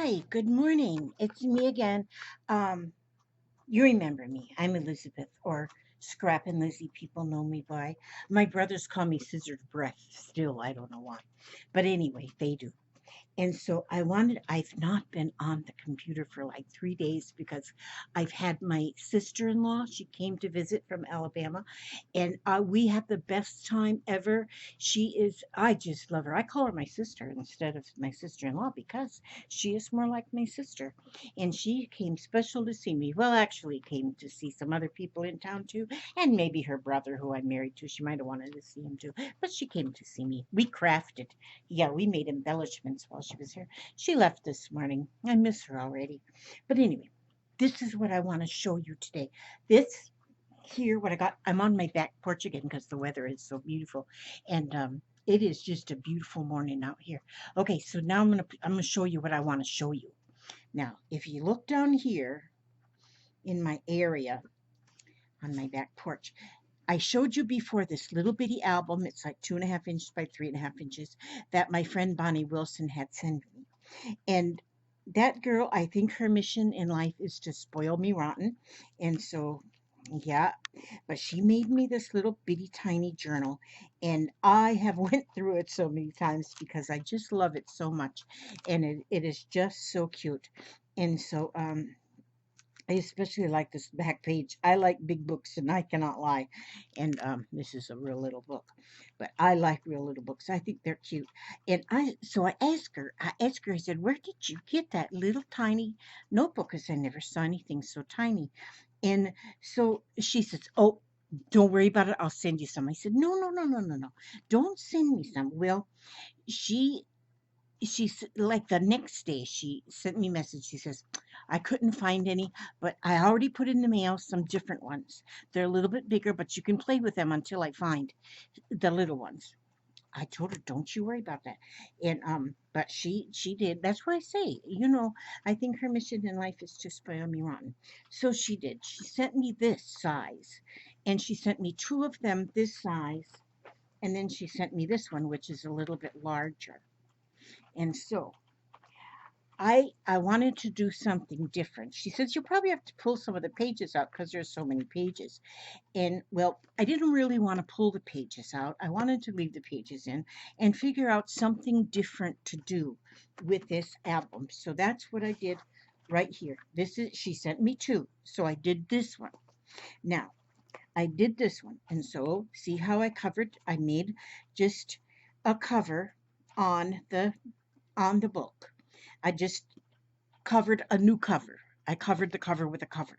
Hi, good morning. It's me again. Um, you remember me. I'm Elizabeth, or Scrap and Lizzie, people know me by. My brothers call me Scissored Breath still. I don't know why. But anyway, they do. And so I've not been on the computer for like 3 days because I've had my sister in law. She came to visit from Alabama, and we had the best time ever. I just love her. I call her my sister instead of my sister in law because she is more like my sister. And she came special to see me. Well, actually, came to see some other people in town too, and maybe her brother who I'm married to. She might have wanted to see him too, but she came to see me. We crafted. Yeah, we made embellishments while she was here. She left this morning. I miss her already. But anyway, this is what I want to show you today. This here, what I got, I'm on my back porch again because the weather is so beautiful. And it is just a beautiful morning out here. Okay, so now I'm gonna show you what I want to show you. Now, if you look down here in my area on my back porch, I showed you before this little bitty album. It's like 2.5 inches by 3.5 inches that my friend Bonnie Wilson had sent me. And that girl, I think her mission in life is to spoil me rotten. And so, yeah, but she made me this little bitty tiny journal, and I have went through it so many times because I just love it so much, and it is just so cute. And so, I especially like this back page. I like big books, and I cannot lie. And this is a real little book, but I like real little books. I think they're cute. And I asked her, I said, "Where did you get that little tiny notebook?" Because I never saw anything so tiny. And so she says, "Oh, don't worry about it. I'll send you some." I said, "No, no, no, no, no, no. Don't send me some." Well, she she's like the next day she sent me a message. She says, "I couldn't find any, but I already put in the mail some different ones. They're a little bit bigger, but you can play with them until I find the little ones." I told her, "Don't you worry about that." And but she did. That's what I say. I think her mission in life is to spoil me rotten. So she did. She sent me this size, and she sent me two of them this size, and then she sent me this one, which is a little bit larger. And so I wanted to do something different. She says, "You'll probably have to pull some of the pages out because there's so many pages." And well, I didn't really want to pull the pages out. I wanted to leave the pages in and figure out something different to do with this album. So that's what I did right here. She sent me two. So I did this one. Now, I did this one. And so see how I made just a cover on the book. I just covered a new cover. I covered the cover with a cover.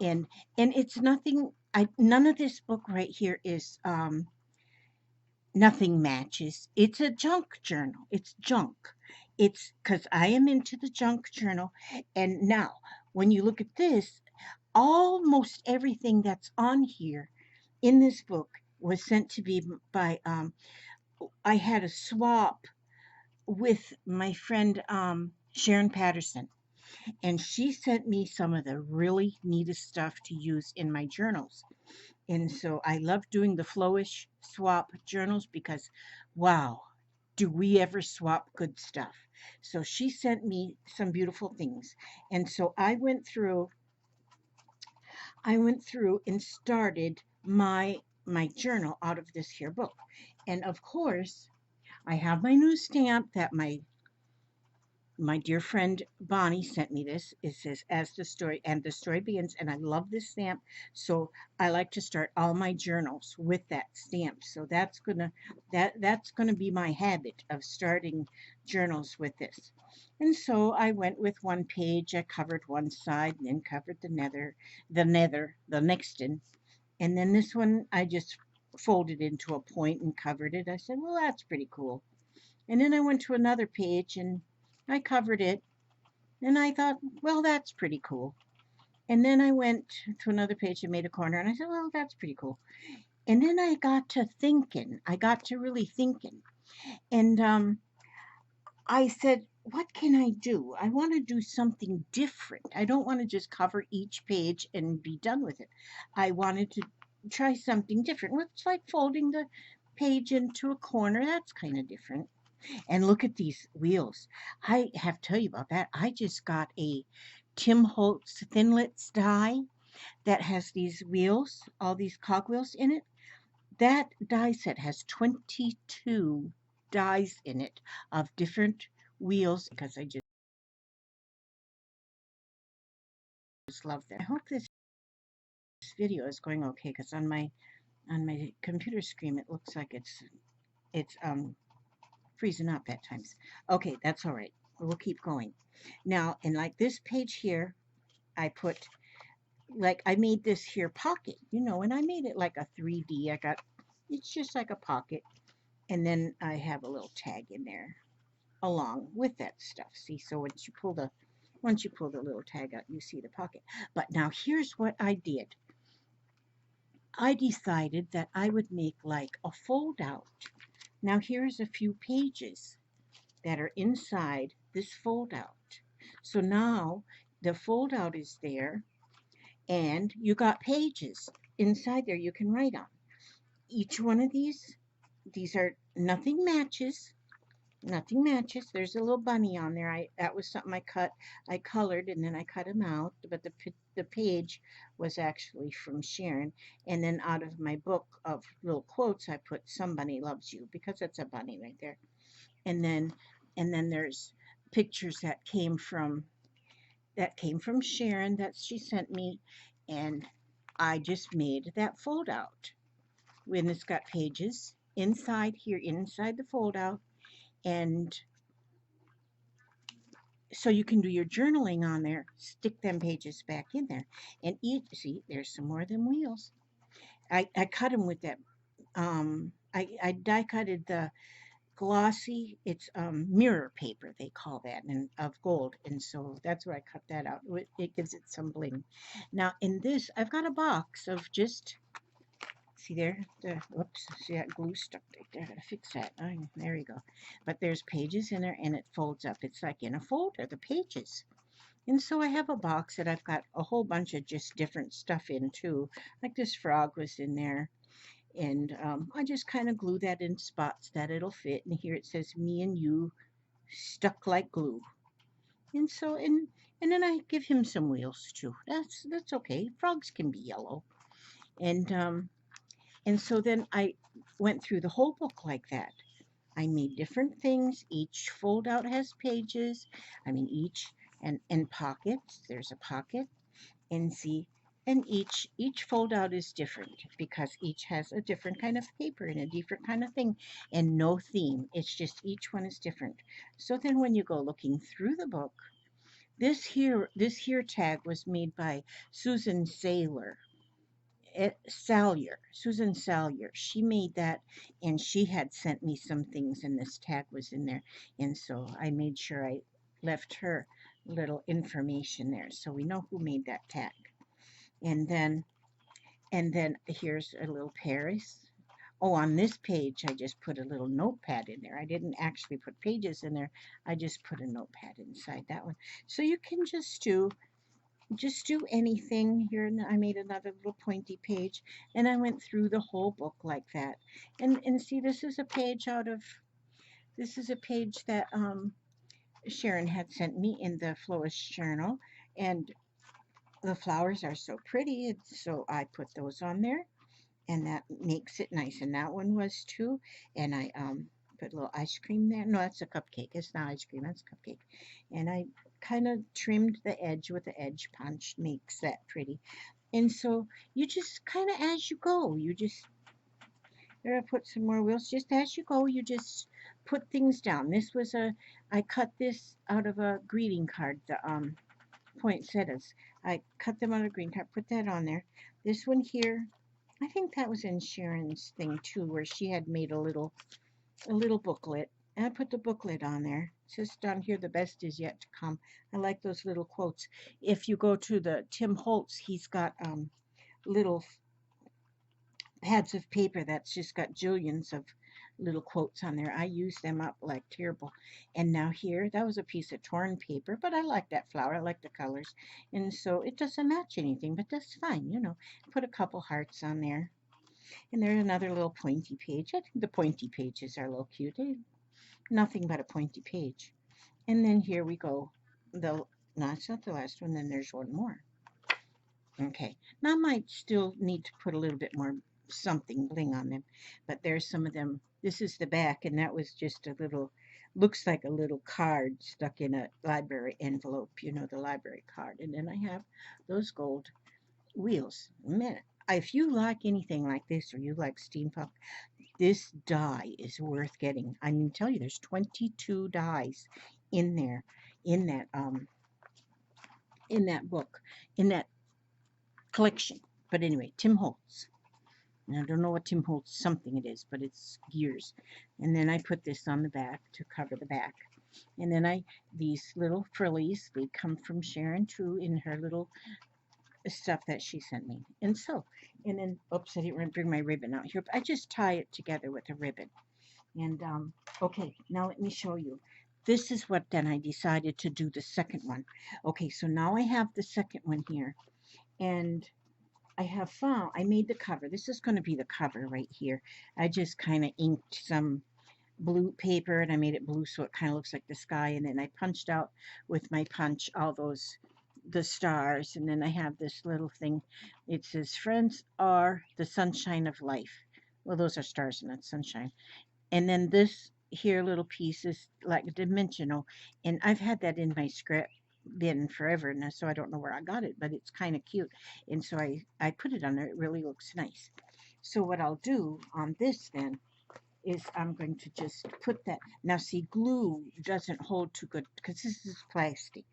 And it's nothing. None of this book right here is nothing matches. It's a junk journal. It's junk. It's because I am into the junk journal. And now when you look at this, almost everything that's on here in this book was sent to me by I had a swap with my friend Sharon Patterson, and she sent me some of the really neatest stuff to use in my journals. And so I love doing the flowish swap journals because, wow, do we ever swap good stuff? So she sent me some beautiful things. And so I went through and started my journal out of this here book. And of course, I have my new stamp that my dear friend Bonnie sent me this. It says "As the story and the story begins," and I love this stamp. So I like to start all my journals with that stamp. So that's gonna be my habit of starting journals with this. And so I went with one page. I covered one side, and then covered the next one, and then this one I just folded into a point and covered it. I said, "Well, that's pretty cool." And then I went to another page and I covered it, and I thought, "Well, that's pretty cool." And then I went to another page and made a corner, and I said, "Well, that's pretty cool." And then I got to thinking. I got to really thinking. And I said, "What can I do? I want to do something different. I don't want to just cover each page and be done with it. I wanted to try something different. Well, it's like folding the page into a corner. That's kind of different." And look at these wheels. I have to tell you about that. I just got a Tim Holtz Thinlits die that has these wheels, all these cogwheels in it. That die set has 22 dies in it of different wheels because I just love them. I hope this video is going okay because on my computer screen it looks like it's freezing up at times. Okay, that's all right. We'll keep going. Now, and like this page here, I put like I made this here pocket, and I made it like a 3D. It's just like a pocket, and then I have a little tag in there along with that stuff. See, so once you pull the little tag out, you see the pocket. But now here's what I did. I decided that I would make like a fold out. Now here's a few pages that are inside this fold out. So now the fold out is there and you got pages inside there you can write on. Each one of these are nothing matches. Nothing matches. There's a little bunny on there. That was something I colored and then I cut him out. But the page was actually from Sharon. And then out of my book of little quotes, I put "Somebody loves you" because it's a bunny right there. And then there's pictures that came from Sharon that she sent me, and I just made that fold out. When it's got pages inside here, inside the fold out, and so you can do your journaling on there, stick them pages back in there, and see, there's some more of them wheels. I cut them with that, I die cutted the glossy, it's mirror paper, they call that, and of gold, and so that's where I cut that out. It gives it some bling. Now in this, I've got a box of just, see there, whoops, see that glue stuck right there, I gotta fix that. Oh, there you go. But there's pages in there, and it folds up. It's like in a folder, the pages. And so I have a box that I've got a whole bunch of just different stuff in too. Like this frog was in there. And I just kind of glue that in spots that it'll fit. And here it says "me and you" stuck like glue. And so, and then I give him some wheels too. That's okay. Frogs can be yellow. And and so then I went through the whole book like that. I made different things. Each fold out has pages. I mean each and pockets. There's a pocket. And see, and each fold out is different because each has a different kind of paper and a different kind of thing and no theme. It's just each one is different. So then when you go looking through the book, this here tag was made by Susan Susan Salyer. She made that, and she had sent me some things, and this tag was in there. And so I made sure I left her little information there so we know who made that tag. And then here's a little Paris. Oh, on this page, I just put a little notepad in there. I didn't actually put pages in there. I just put a notepad inside that one. So you can just do anything here. And I made another little pointy page, and I went through the whole book like that. And see, this is a page that Sharon had sent me in the Florist Journal, and the flowers are so pretty, so I put those on there, and that makes it nice. And that one was too. And I put a little ice cream there. No, that's a cupcake. It's not ice cream. That's a cupcake. And I kind of trimmed the edge with the edge punch, makes that pretty. And so you just kind of as you go, you just there I put some more wheels. Just as you go, you just put things down. I cut this out of a greeting card. The poinsettias. I cut them out of green card, put that on there. This one here, I think that was in Sharon's thing too, where she had made a little booklet. And I put the booklet on there. It says down here, "The best is yet to come." I like those little quotes. If you go to the Tim Holtz, he's got little pads of paper that's just got jillions of little quotes on there. I use them up like terrible. And now here, that was a piece of torn paper, but I like that flower. I like the colors. And so it doesn't match anything, but that's fine. Put a couple hearts on there. And there's another little pointy page. I think the pointy pages are a little cute. Nothing but a pointy page. And then here we go. The No, it's not the last one. Then there's one more. Okay. Now I might still need to put a little bit more something bling on them, but there's some of them. This is the back, and that was just a little, looks like a little card stuck in a library envelope, the library card. And then I have those gold wheels. Man, if you like anything like this or you like steampunk, this die is worth getting. I mean, tell you, there's 22 dies in there, in that in that book, in that collection. But anyway, Tim Holtz. And I don't know what Tim Holtz something it is, but it's gears. And then I put this on the back to cover the back. And then these little frillies, they come from Sharon too in her little stuff that she sent me. And then, oops, I didn't bring my ribbon out here, but I just tie it together with a ribbon. And, okay, now let me show you. This is what then I decided to do the second one. Okay, so now I have the second one here. And I made the cover. This is going to be the cover right here. I just kind of inked some blue paper and I made it blue so it kind of looks like the sky. And then I punched out with my punch all the stars. And then I have this little thing. It says, "Friends are the sunshine of life." Well, those are stars and not sunshine. And then this here little piece is like dimensional. And I've had that in my script bin forever now, so I don't know where I got it, but it's kind of cute. And so I put it on there. It really looks nice. So what I'll do on this then is I'm going to just put that. Now see, glue doesn't hold too good because this is plastic.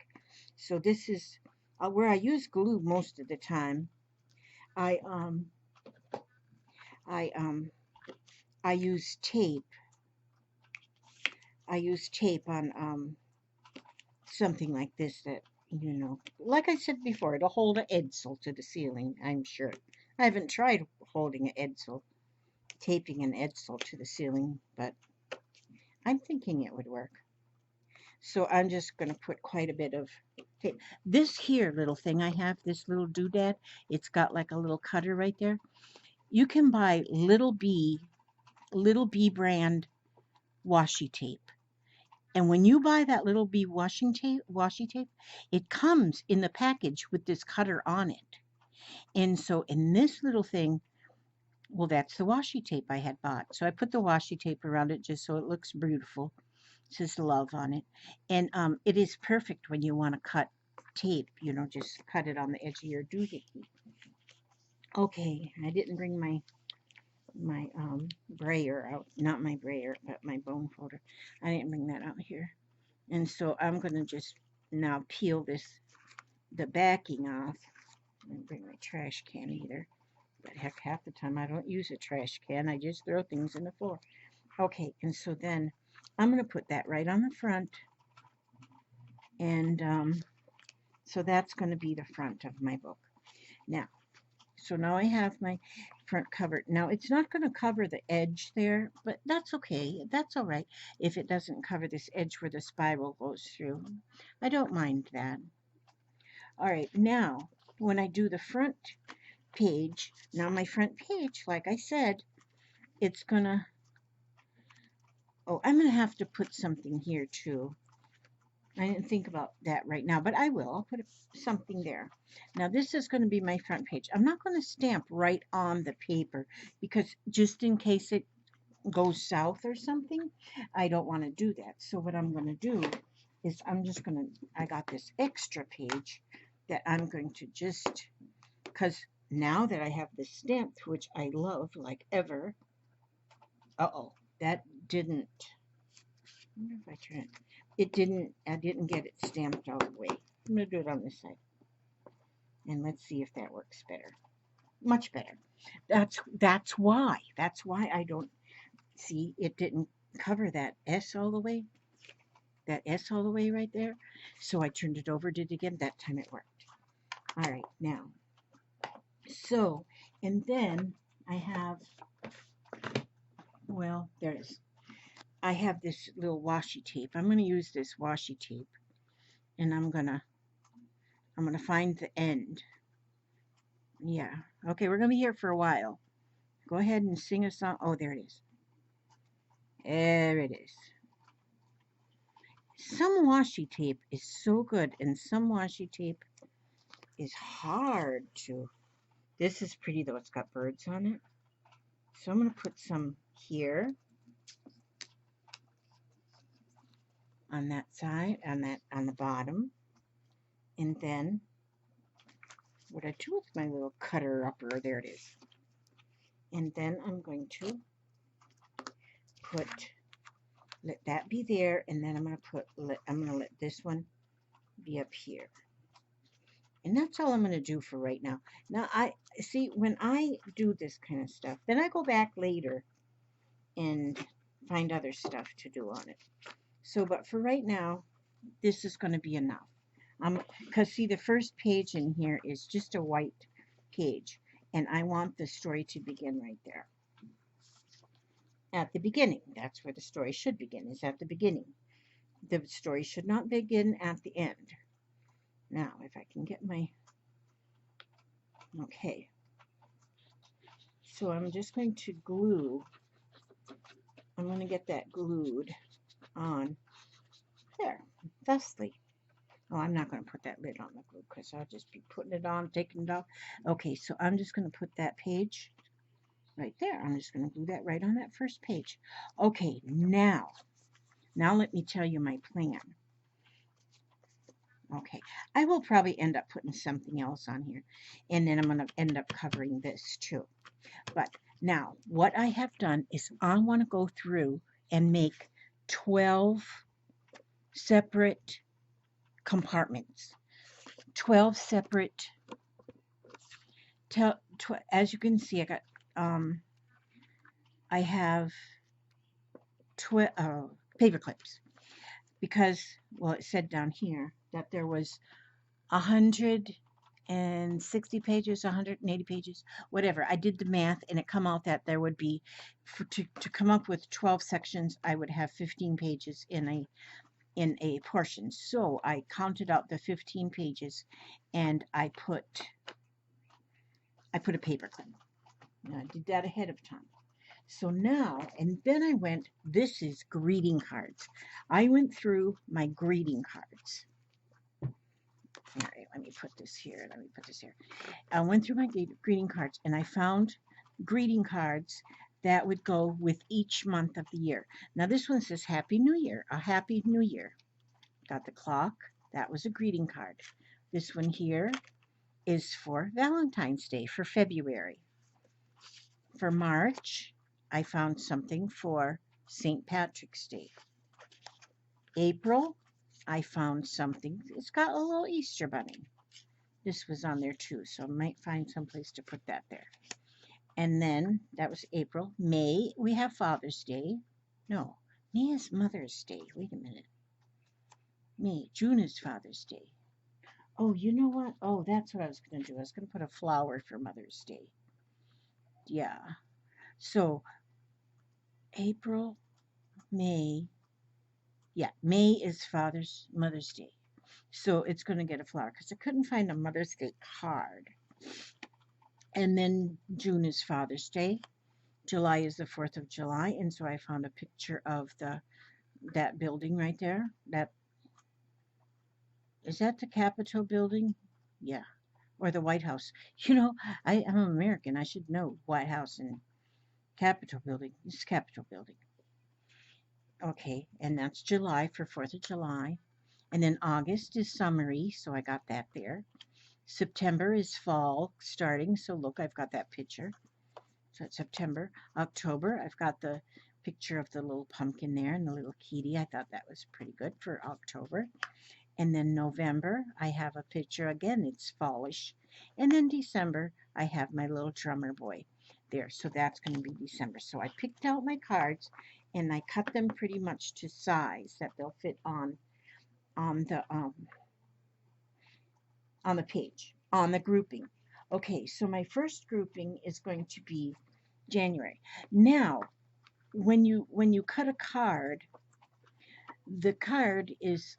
So this is where I use glue most of the time. I um I um I use tape. I use tape on something like this that like I said before, it'll hold an Edsel to the ceiling. I'm sure. I haven't tried holding an Edsel, taping an Edsel to the ceiling, but I'm thinking it would work. So I'm just going to put quite a bit of tape. This here little thing I have, this little doodad, it's got like a little cutter right there. You can buy Little B brand washi tape. And when you buy that Little B washi tape, it comes in the package with this cutter on it. And so in this little thing, well, that's the washi tape I had bought. So I put the washi tape around it just so it looks beautiful. It says love on it. And it is perfect when you want to cut tape, just cut it on the edge of your doohickey. Okay, I didn't bring my brayer out. Not my brayer, but my bone folder. I didn't bring that out here. And so I'm going to just now peel the backing off. I didn't bring my trash can either. But heck, half the time I don't use a trash can. I just throw things in the floor. Okay, and so then I'm going to put that right on the front. And so that's going to be the front of my book. Now I have my front covered. Now it's not going to cover the edge there, but that's okay. That's all right if it doesn't cover this edge where the spiral goes through. I don't mind that. All right, now when I do the front page, now my front page, like I said, it's gonna, oh, I'm gonna have to put something here too. I didn't think about that right now, but I will. I'll put something there. Now this is going to be my front page. I'm not going to stamp right on the paper because just in case it goes south or something, I don't want to do that. So what I'm going to do is I got this extra page that I'm going to just, because now that I have this stamped, which I love like ever, uh-oh, that didn't, I wonder if I turn it, I didn't get it stamped all the way. I'm going to do it on this side. And let's see if that works better. Much better. That's why I don't see it didn't cover that S all the way. That S all the way right there. So I turned it over, did it again. That time it worked. All right, now. So, and then I have, well, there it is. I have this little washi tape. I'm going to use this washi tape, and I'm going to find the end. Yeah. Okay, we're going to be here for a while. Go ahead and sing a song. Oh, there it is. There it is. Some washi tape is so good, and some washi tape is hard to. This is pretty though. It's got birds on it. So I'm going to put some here on that side, on the bottom. And then what I do with my little cutter upper, there it is. And then I'm going to let that be there, and then I'm going to let this one be up here. And that's all I'm going to do for right now. Now, I see when I do this kind of stuff, then I go back later and find other stuff to do on it. So, but for right now, this is going to be enough. Because see, the first page in here is just a white page, and I want the story to begin right there. At the beginning, that's where the story should begin, is at the beginning. The story should not begin at the end. Now, if I can get my, okay. So I'm just going to glue, I'm going to get that glued on there, thusly. Oh, I'm not going to put that lid on the glue because I'll just be putting it on, taking it off. Okay, so I'm just going to put that page right there. I'm just going to glue that right on that first page. Okay, now let me tell you my plan. Okay, I will probably end up putting something else on here, and then I'm going to end up covering this too. But now, what I have done is I want to go through and make 12 separate compartments. 12 separate, as you can see, I have paper clips. Because, well, it said down here that there was 160 pages, 180 pages, whatever. I did the math, and it come out that there would be, to come up with 12 sections, I would have 15 pages in a portion. So I counted out the 15 pages, and I put a paper clip. Now, I did that ahead of time. So now, and then I went, this is greeting cards. I went through my greeting cards. All right, let me put this here. I went through my greeting cards, and I found greeting cards that would go with each month of the year. Now, this one says Happy New Year, a Happy New Year. Got the clock. That was a greeting card. This one here is for Valentine's Day, for February. For March, I found something for St. Patrick's Day. April, I found something. It's got a little Easter bunny. This was on there too, so I might find some place to put that there. And then, that was April. May, we have Father's Day. No, May is Mother's Day. Wait a minute. June is Father's Day. Oh, you know what? Oh, that's what I was going to do. I was going to put a flower for Mother's Day. Yeah. So, April, May. Yeah, May is Mother's Day. So it's going to get a flower because I couldn't find a Mother's Day card. And then June is Father's Day. July is the 4th of July. And so I found a picture of that building right there. Is that the Capitol building? Yeah. Or the White House. You know, I'm American. I should know White House and Capitol building. This is Capitol building. Okay, and that's July for 4th of July. And then August is summery, so I got that there. September is fall starting, so look, I've got that picture. So it's September. October, I've got the picture of the little pumpkin there and the little kitty. I thought that was pretty good for October. And then November, I have a picture again, it's fallish. And then December, I have my little drummer boy there. So that's going to be December. So I picked out my cards and I cut them pretty much to size that they'll fit on the page, on the grouping. Okay, so my first grouping is going to be January. Now, when you cut a card, the card is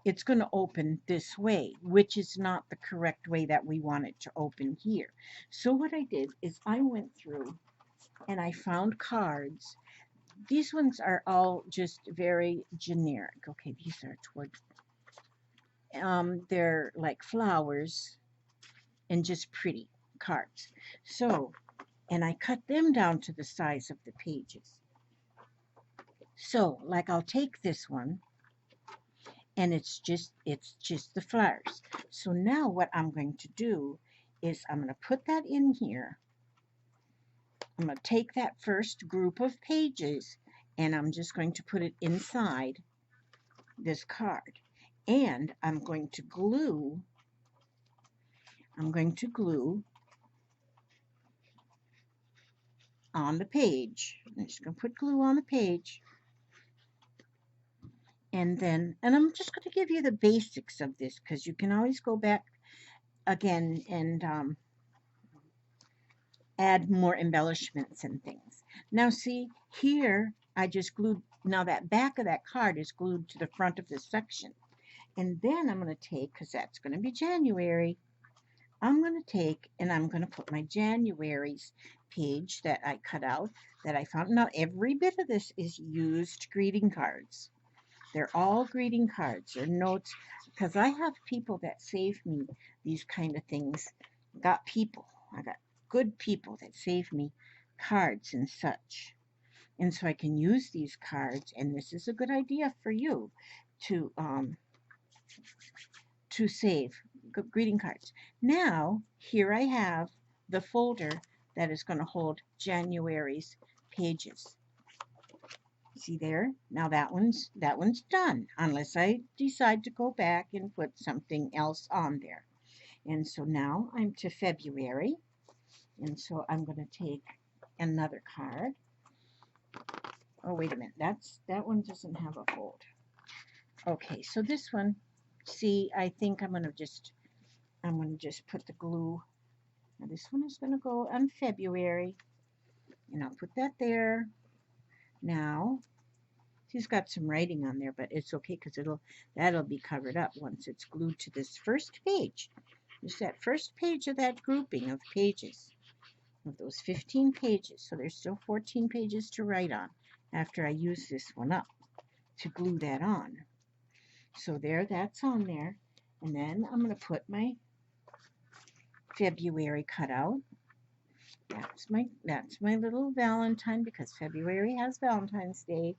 it's going to open this way, which is not the correct way that we want it to open here. So what I did is I went through and I found cards These ones are all just very generic. Okay, these are toward, they're like flowers and just pretty cards. So, and I cut them down to the size of the pages. So, like I'll take this one and it's just the flowers. So now what I'm going to do is I'm going to put that in here. I'm going to take that first group of pages and I'm just going to put it inside this card. And I'm going to glue on the page. I'm just going to put glue on the page. And I'm just going to give you the basics of this because you can always go back again and add more embellishments and things. Now see, here I just glued, now that back of that card is glued to the front of this section. And then I'm going to take, because that's going to be January, I'm going to take and I'm going to put my January's page that I cut out that I found. Now every bit of this is used greeting cards. They're all greeting cards or notes because I have people that save me these kind of things. I got good people that save me cards and such. And so I can use these cards, and this is a good idea for you to save greeting cards. Now, here I have the folder that is going to hold January's pages. See there? Now that one's done, unless I decide to go back and put something else on there. And so now I'm to February. And so I'm going to take another card. Oh, wait a minute. That one doesn't have a fold. Okay, so this one, see, I think I'm going to just put the glue. Now this one is going to go on February. And I'll put that there. Now, she's got some writing on there, but it's okay because that'll be covered up once it's glued to this first page. Just that first page of that grouping of pages, of those 15 pages. So there's still 14 pages to write on after I use this one up to glue that on. So there, that's on there. And then I'm going to put my February cutout. That's my little Valentine because February has Valentine's Day.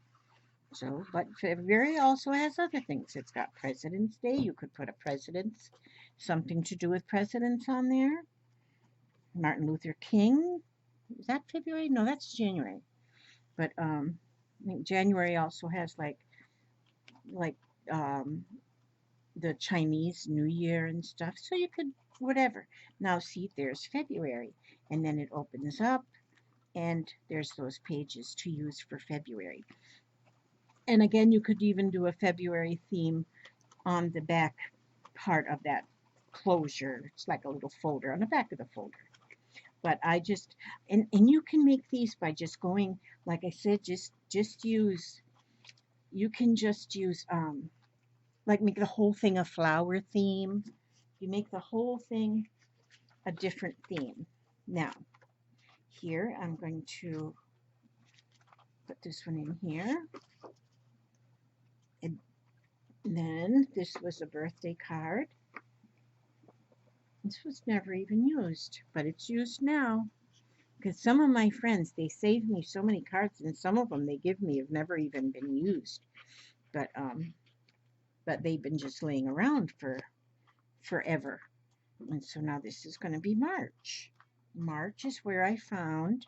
So, but February also has other things. It's got President's Day. You could put a president's, something to do with presidents on there. Martin Luther King. Is that February? No, that's January. But I think January also has like the Chinese New Year and stuff. So you could whatever. Now see, there's February, and then it opens up, and there's those pages to use for February. And again, you could even do a February theme on the back part of that closure. It's like a little folder on the back of the folder. But I just, and you can make these by just going, like I said, just use, you can just use, like make the whole thing a flower theme. You make the whole thing a different theme. Now, here I'm going to put this one in here. And then this was a birthday card. This was never even used, but it's used now. Because some of my friends, they save me so many cards, and some of them they give me have never even been used. But they've been just laying around for forever. And so now this is going to be March. March is where I found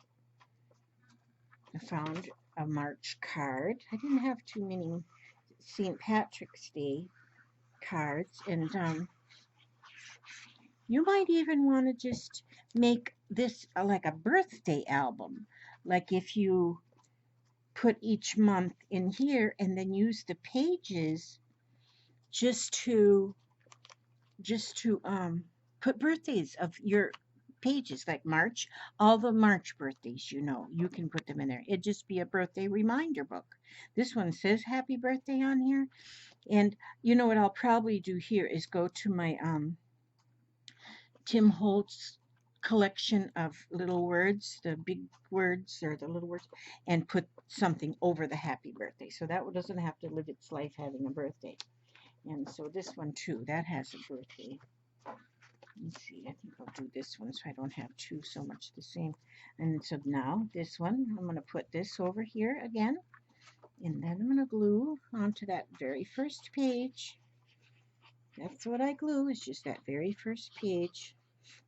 a March card. I didn't have too many St. Patrick's Day cards, and you might even want to just make this like a birthday album. Like if you put each month in here and then use the pages just to put birthdays of your pages, like March, all the March birthdays, you can put them in there. It'd just be a birthday reminder book. This one says happy birthday on here. And you know what I'll probably do here is go to my Tim Holtz collection of little words, the big words or the little words, and put something over the happy birthday. So that one doesn't have to live its life having a birthday. And so this one too, that has a birthday. Let's see, I think I'll do this one so I don't have two so much the same. And so now this one, I'm going to put this over here again. And then I'm going to glue onto that very first page. That's what I glue, is just that very first page.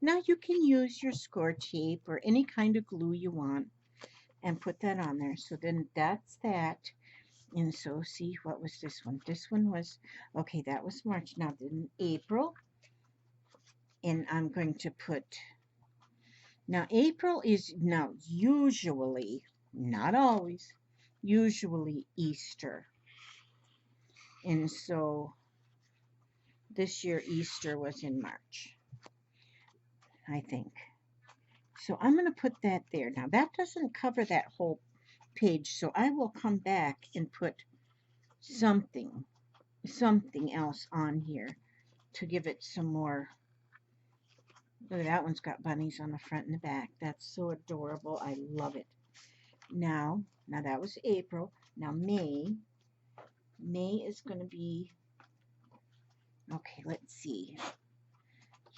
Now you can use your score tape or any kind of glue you want and put that on there. So then that's that. And so see, what was this one? This one was, okay, that was March. Now then April. And I'm going to put, now April is now usually, not always, usually Easter. And so this year Easter was in March, I think. So I'm going to put that there. Now that doesn't cover that whole page, so I will come back and put something else on here to give it some more. Look, that one's got bunnies on the front and the back. That's so adorable. I love it. Now that was April. Now May is going to be, okay, let's see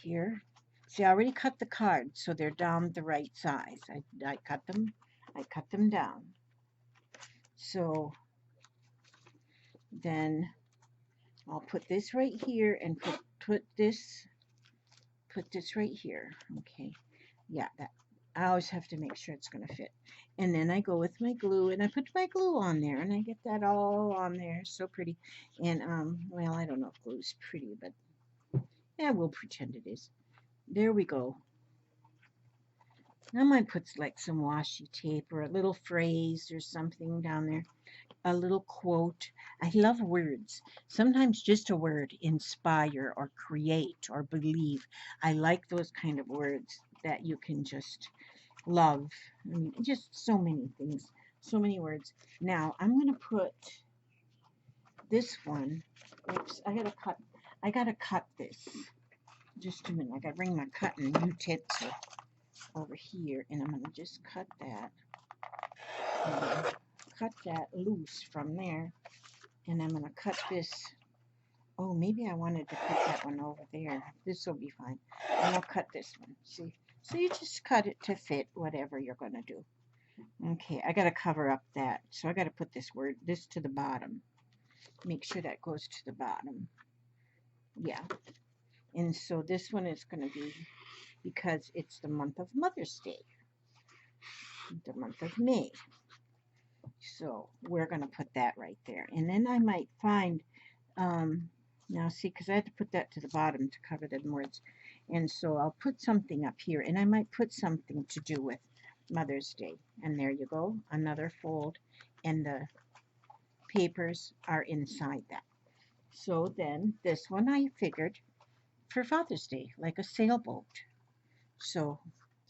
here. See, I already cut the cards, so they're down the right size. I cut them down. So then I'll put this right here and put this right here. Okay, yeah, that I always have to make sure it's going to fit. And then I go with my glue and I put my glue on there and I get that all on there. So pretty. And well, I don't know if glue is pretty, but yeah, we'll pretend it is. There we go. I might put like some washi tape or a little phrase or something down there. A little quote. I love words. Sometimes just a word, inspire or create or believe. I like those kind of words that you can just love. I mean, just so many things, so many words. Now I'm going to put this one. Oops, I gotta cut this. Just a minute. I gotta bring my cutting utensil over here, and I'm going to just cut that. Cut that loose from there. And I'm going to cut this. Oh, maybe I wanted to put that one over there. This will be fine. And I'll cut this one. See? So you just cut it to fit whatever you're going to do. Okay, I got to cover up that. So I got to put this to the bottom. Make sure that goes to the bottom. Yeah. And so this one is going to be, because it's the month of Mother's Day. The month of May. So we're going to put that right there. And then I might find, now see, because I had to put that to the bottom to cover the words. And so I'll put something up here. And I might put something to do with Mother's Day. And there you go. Another fold. And the papers are inside that. So then this one I figured for Father's Day, like a sailboat. So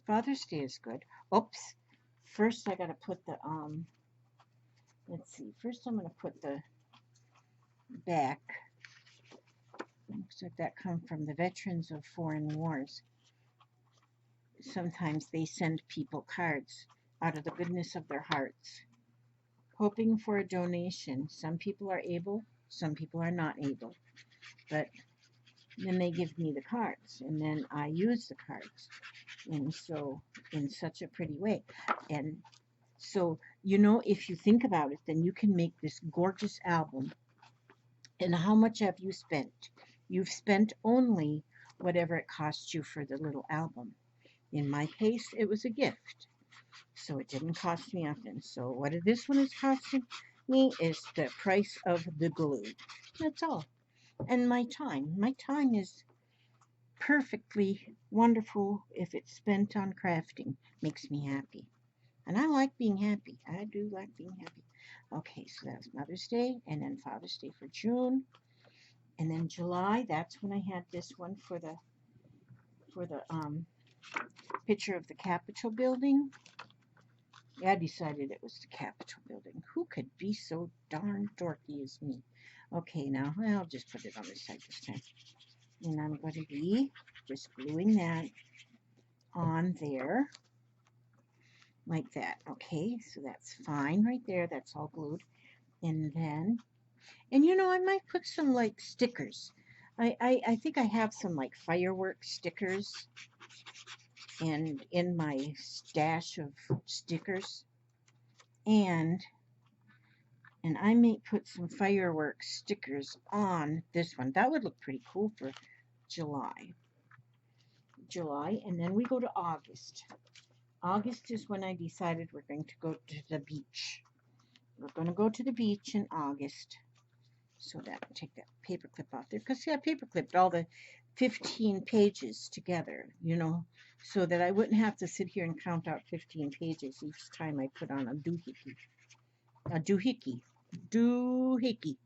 Father's Day is good. Oops. First I got to put the, let's see. First I'm going to put the back. Looks like that come from the veterans of foreign wars. Sometimes they send people cards out of the goodness of their hearts, hoping for a donation. Some people are able, some people are not able. But then they give me the cards, and then I use the cards. And so, in such a pretty way. And so, you know, if you think about it, then you can make this gorgeous album. And how much have you spent? You've spent only whatever it cost you for the little album. In my case, it was a gift. So it didn't cost me nothing. So what this one is costing me is the price of the glue. That's all. And my time. My time is perfectly wonderful if it's spent on crafting. Makes me happy. And I like being happy. I do like being happy. Okay, so that's Mother's Day, and then Father's Day for June. And then July, that's when I had this one for the picture of the Capitol building. Yeah, I decided it was the Capitol building. Who could be so darn dorky as me? Okay, now I'll just put it on this side this time. And I'm going to be just gluing that on there like that. Okay, so that's fine right there. That's all glued. And then, and you know, I might put some like stickers. I think I have some like fireworks stickers and in my stash of stickers. And I may put some fireworks stickers on this one. That would look pretty cool for July. And then we go to August. August is when I decided we're going to go to the beach. We're going to go to the beach in August. So that, take that paper clip off there, because see, I paper clipped all the 15 pages together, you know, so that I wouldn't have to sit here and count out 15 pages each time I put on a doohickey. A doohickey. Doohickey.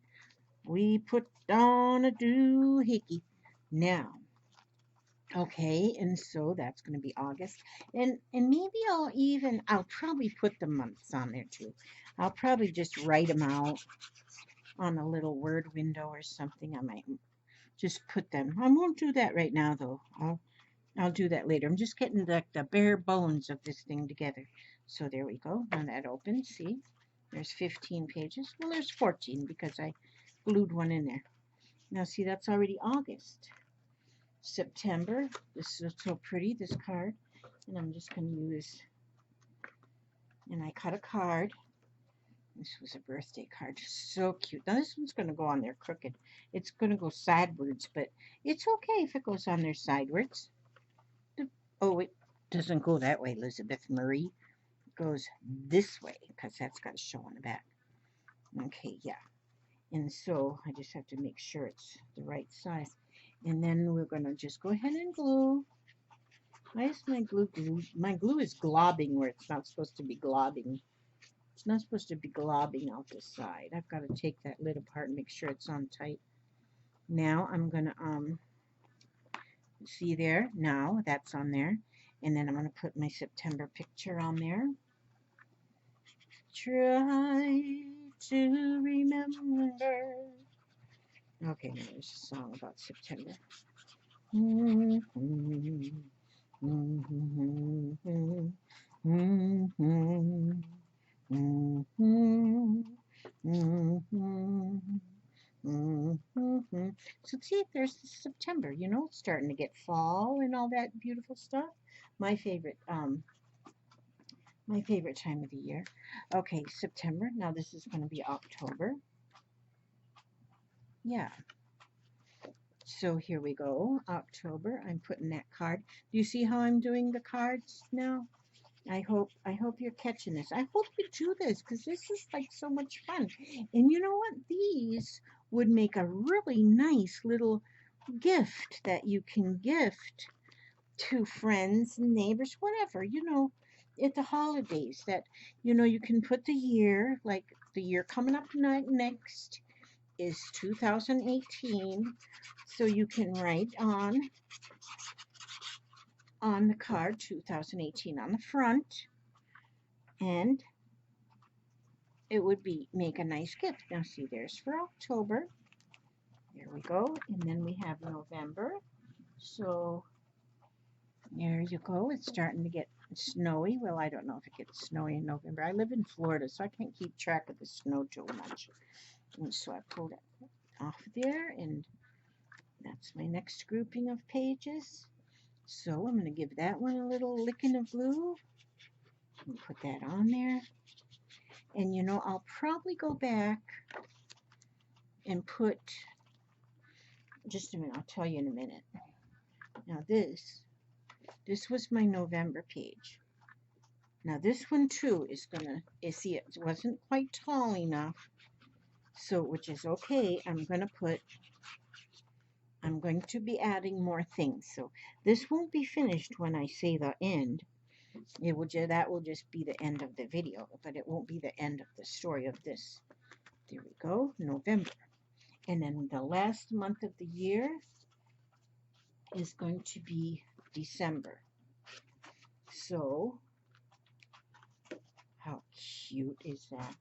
We put on a doohickey. Now, okay, and so that's going to be August. And maybe I'll probably put the months on there too. I'll probably just write them out on a little word window or something. I might just put them. I won't do that right now though. I'll do that later. I'm just getting the bare bones of this thing together. So there we go. When that opens, see, there's 15 pages. Well, there's 14 because I glued one in there. Now see, that's already August. September. This is so pretty, this card. And I'm just going to use, and I cut a card. This was a birthday card. So cute. Now this one's going to go on there crooked. It's going to go sidewards, but it's okay if it goes on there sidewards. Oh, it doesn't go that way, Elizabeth Marie. It goes this way, because that's got to show on the back. Okay, yeah. And so I just have to make sure it's the right size. And then we're going to just go ahead and glue. Why is my glue? My glue is globbing where it's not supposed to be globbing. It's not supposed to be globbing out the side. I've got to take that lid apart and make sure it's on tight. Now I'm going to, see there? Now that's on there. And then I'm going to put my September picture on there. Try to remember. Okay, now there's a song about September. So see, there's September. You know, it's starting to get fall and all that beautiful stuff. My favorite time of the year. Okay, September. Now this is going to be October. Yeah. So here we go. October. I'm putting that card. Do you see how I'm doing the cards now? I hope you're catching this. I hope you do this because this is like so much fun. And you know what? These would make a really nice little gift that you can gift to friends, neighbors, whatever, you know, at the holidays that, you know, you can put the year, like the year coming up next is 2018. So you can write on the card 2018 on the front, and it would be make a nice gift. Now see, there's for October. There we go. And then we have November. So there you go. It's starting to get snowy. Well, I don't know if it gets snowy in November. I live in Florida, so I can't keep track of the snow too much. And so I pulled it off there, and that's my next grouping of pages. So I'm going to give that one a little licking of glue and put that on there. And you know, I'll probably go back and put, just a minute, I'll tell you in a minute. Now this was my November page. Now this one too is gonna, see, it wasn't quite tall enough, so, which is okay. I'm going to be adding more things. So this won't be finished when I say the end. It will that will just be the end of the video, but it won't be the end of the story of this. There we go, November. And then the last month of the year is going to be December. So how cute is that?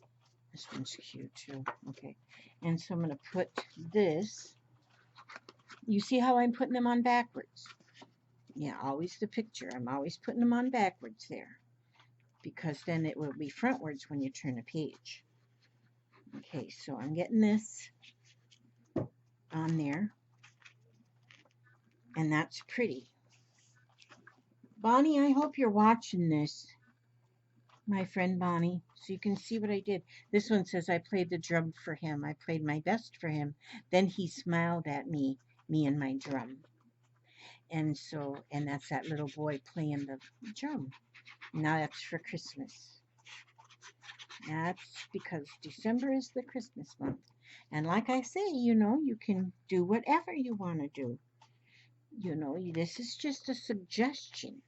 This one's cute too. Okay. And so I'm going to put this. You see how I'm putting them on backwards? Yeah, always the picture. I'm always putting them on backwards there because then it will be frontwards when you turn a page. Okay, so I'm getting this on there, and that's pretty. Bonnie, I hope you're watching this, my friend Bonnie, so you can see what I did. This one says I played the drum for him. I played my best for him. Then he smiled at me and my drum. And so, and that's that little boy playing the drum. Now that's for Christmas. That's because December is the Christmas month. And like I say, you can do whatever you want to do. This is just a suggestion.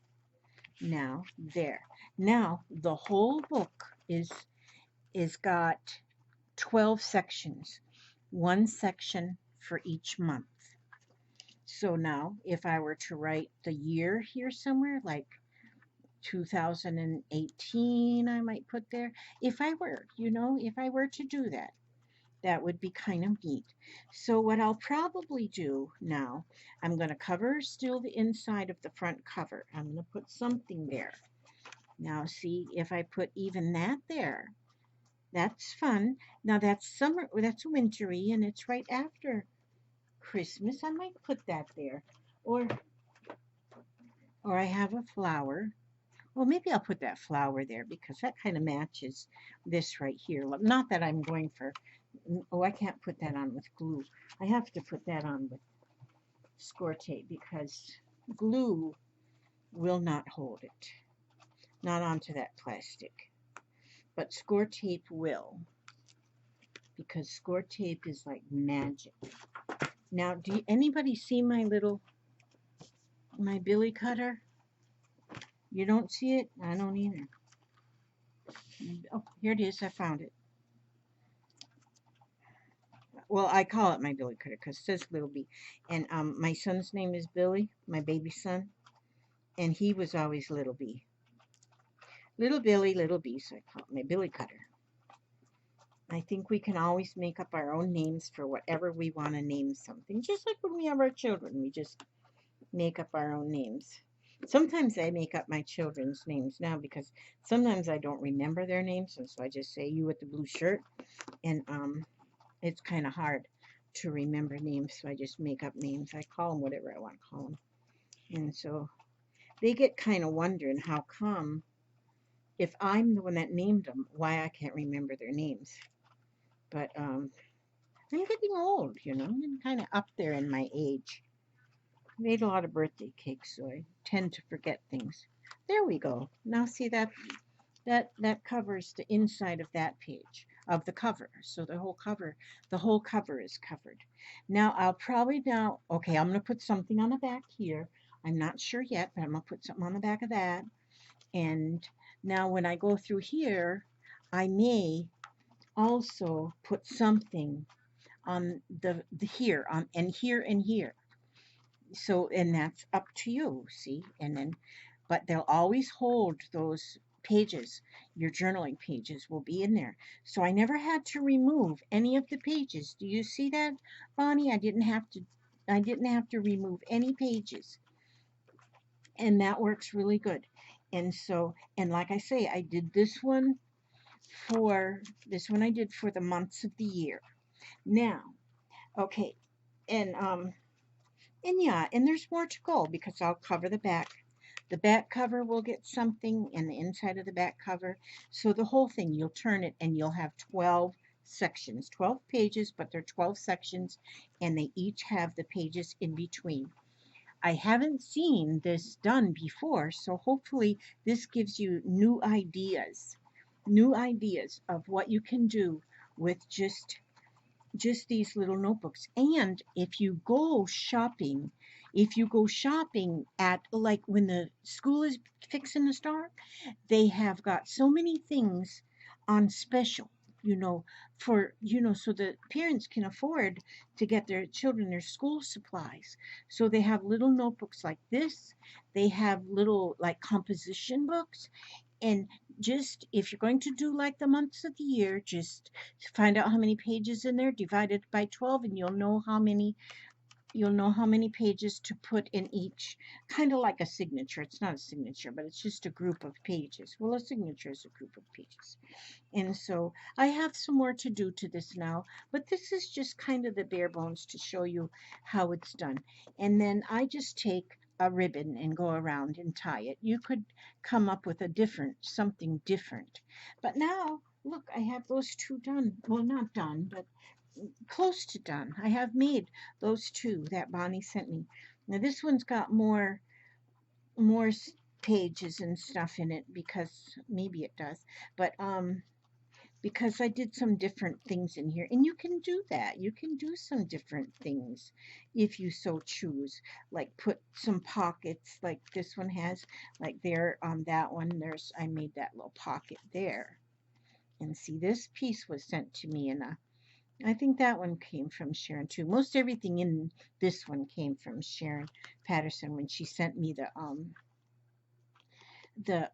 Now, there. Now, the whole book is got 12 sections. One section for each month. So now, if I were to write the year here somewhere, like 2018, I might put there. If I were to do that, that would be kind of neat. So what I'll probably do now, I'm going to cover still the inside of the front cover. I'm going to put something there. Now see, if I put even that there, that's fun. Now that's summer, that's wintry, and it's right after Christmas. I might put that there. Or I have a flower. Well, maybe I'll put that flower there because that kind of matches this right here. Not that I'm going for, oh, I can't put that on with glue. I have to put that on with score tape because glue will not hold it. Not onto that plastic. But score tape will, because score tape is like magic. Now, do anybody see my billy cutter? You don't see it? I don't either. Oh, here it is. I found it. Well, I call it my billy cutter because it says little B. And my son's name is Billy, my baby son. And he was always little B. Little Billy, little B, so I call it my billy cutter. I think we can always make up our own names for whatever we want to name something. Just like when we have our children, we just make up our own names. Sometimes I make up my children's names now because sometimes I don't remember their names, and so I just say you with the blue shirt, and it's kind of hard to remember names, so I just make up names. I call them whatever I want to call them, and so they get kind of wondering how come if I'm the one that named them, why I can't remember their names. But I'm getting old, I'm kind of up there in my age. I ate a lot of birthday cakes, so I tend to forget things. There we go. Now see that covers the inside of that page of the cover. So the whole cover is covered. Now okay, I'm going to put something on the back here. I'm not sure yet, but I'm going to put something on the back of that. And now when I go through here, I may also put something on the here on and here and here. So, and that's up to you, see, and then, but they'll always hold those pages. Your journaling pages will be in there. So I never had to remove any of the pages. Do you see that, Bonnie? I didn't have to remove any pages. And that works really good. And so, and like I say, I did this one I did for the months of the year. Now, okay, and yeah, and there's more to go because I'll cover the back. The back cover will get something, and the inside of the back cover. So the whole thing, you'll turn it, and you'll have 12 sections, 12 pages, but they're 12 sections, and they each have the pages in between. I haven't seen this done before, so hopefully this gives you new ideas of what you can do with just these little notebooks. And if you go shopping at like when the school is fixing to start, they have got so many things on special, so the parents can afford to get their children their school supplies. So they have little notebooks like this. They have little like composition books. And just if you're going to do like the months of the year, just find out how many pages in there, divide it by 12, and you'll know how many you'll know how many pages to put in each, kind of like a signature. It's not a signature, but it's just a group of pages. Well, a signature is a group of pages. And so I have some more to do to this now, but this is just kind of the bare bones to show you how it's done. And then I just take a ribbon and go around and tie it. You could come up with a different, something different. But now, look, I have those two done. Well, not done, but close to done. I have made those two that Bonnie sent me. Now this one's got more pages and stuff in it because maybe it does, but because I did some different things in here. And you can do that. You can do some different things if you so choose. Like put some pockets like this one has, like there on that one, there's I made that little pocket there. And see, this piece was sent to me in a I think that one came from Sharon too. Most everything in this one came from Sharon Patterson when she sent me the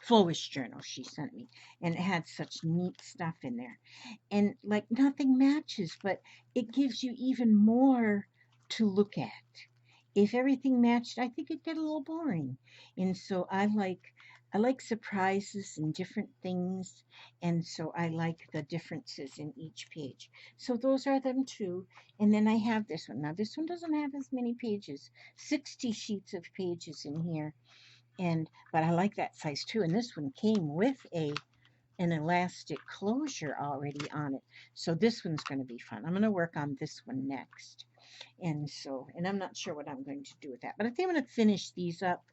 Flowish journal she sent me, and it had such neat stuff in there. And like nothing matches, but it gives you even more to look at. If everything matched, I think it'd get a little boring. And so I like surprises and different things, and so I like the differences in each page. So those are them too. And then I have this one. Now this one doesn't have as many pages, 60 sheets of pages in here. And but I like that size too. And this one came with a an elastic closure already on it. So this one's going to be fun. I'm going to work on this one next. And so, and I'm not sure what I'm going to do with that, but I think I'm going to finish these up.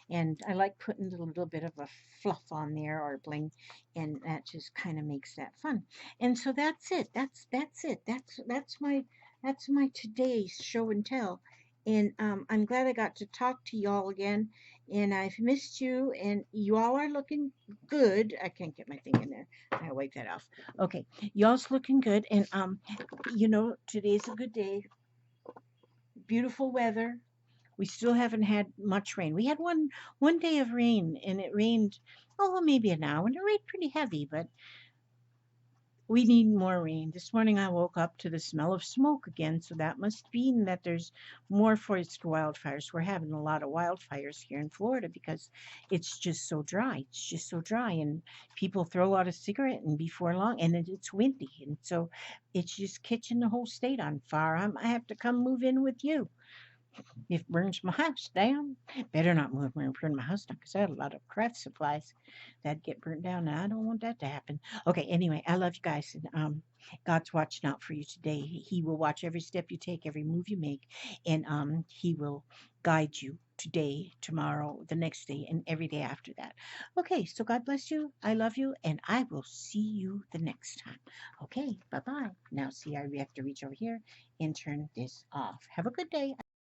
And I like putting a little bit of a fluff on there or bling, and that just kind of makes that fun. And so that's it. That's it. That's my today's show and tell. And I'm glad I got to talk to y'all again. And I've missed you, and you all are looking good. I can't get my thing in there. I'll wipe that off. Okay, y'all's looking good, and today's a good day. Beautiful weather. We still haven't had much rain. We had one day of rain, and it rained, oh, maybe an hour, and it rained pretty heavy, but we need more rain. This morning I woke up to the smell of smoke again, so that must mean that there's more forest wildfires. We're having a lot of wildfires here in Florida because it's just so dry. It's just so dry, and people throw out a cigarette, and before long, and it's windy, and so it's just catching the whole state on fire. I have to come move in with you. If it burns my house down, better not move and burn my house down because I had a lot of craft supplies that get burnt down, and I don't want that to happen. Okay, anyway, I love you guys, and God's watching out for you today. He will watch every step you take, every move you make, and He will guide you today, tomorrow, the next day, and every day after that. Okay, so God bless you. I love you, and I will see you the next time. Okay, bye bye. Now, see, we have to reach over here and turn this off. Have a good day.